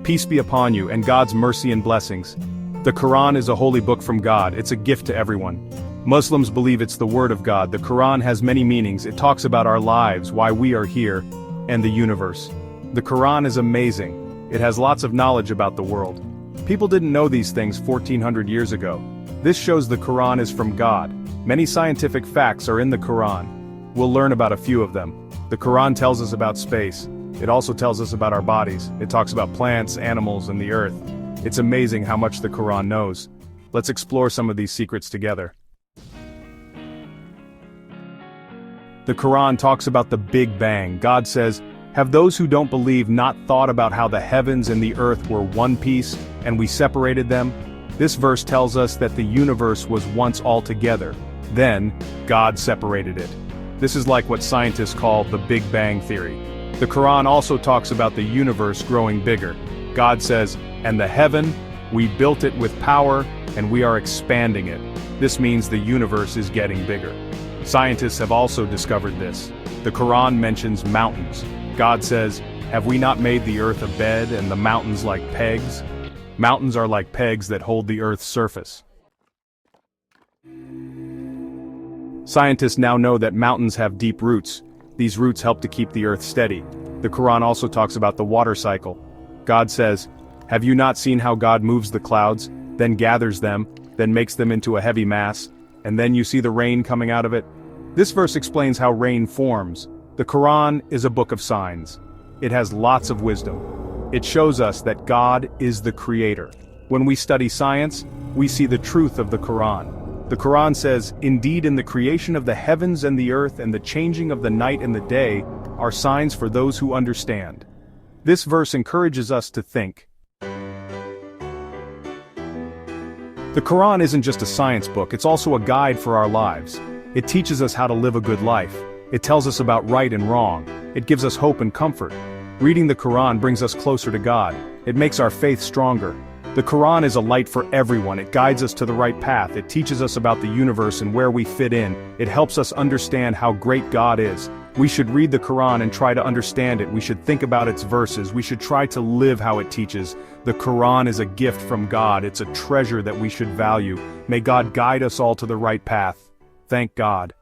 Peace be upon you and God's mercy and blessings. The Qur'an is a holy book from God. It's a gift to everyone. Muslims believe it's the word of God. The Qur'an has many meanings. It talks about our lives, why we are here, and the universe. The Qur'an is amazing. It has lots of knowledge about the world. People didn't know these things 1400 years ago. This shows the Qur'an is from God. Many scientific facts are in the Qur'an. We'll learn about a few of them. The Qur'an tells us about space. It also tells us about our bodies. It talks about plants, animals, and the earth. It's amazing how much the Qur'an knows. Let's explore some of these secrets together. The Qur'an talks about the Big Bang. God says, "Have those who don't believe not thought about how the heavens and the earth were one piece, and we separated them?" This verse tells us that the universe was once all together. Then, God separated it. This is like what scientists call the Big Bang Theory. The Qur'an also talks about the universe growing bigger. God says, "And the heaven, we built it with power, and we are expanding it." This means the universe is getting bigger. Scientists have also discovered this. The Qur'an mentions mountains. God says, "Have we not made the earth a bed and the mountains like pegs?" Mountains are like pegs that hold the earth's surface. Scientists now know that mountains have deep roots. These roots help to keep the earth steady. The Qur'an also talks about the water cycle. God says, "Have you not seen how God moves the clouds, then gathers them, then makes them into a heavy mass, and then you see the rain coming out of it?" This verse explains how rain forms. The Qur'an is a book of signs. It has lots of wisdom. It shows us that God is the creator. When we study science, we see the truth of the Qur'an. The Qur'an says, "Indeed in the creation of the heavens and the earth and the changing of the night and the day are signs for those who understand." This verse encourages us to think. The Qur'an isn't just a science book, it's also a guide for our lives. It teaches us how to live a good life. It tells us about right and wrong. It gives us hope and comfort. Reading the Qur'an brings us closer to God. It makes our faith stronger. The Qur'an is a light for everyone. It guides us to the right path. It teaches us about the universe and where we fit in. It helps us understand how great God is. We should read the Qur'an and try to understand it. We should think about its verses. We should try to live how it teaches. The Qur'an is a gift from God. It's a treasure that we should value. May God guide us all to the right path. Thank God.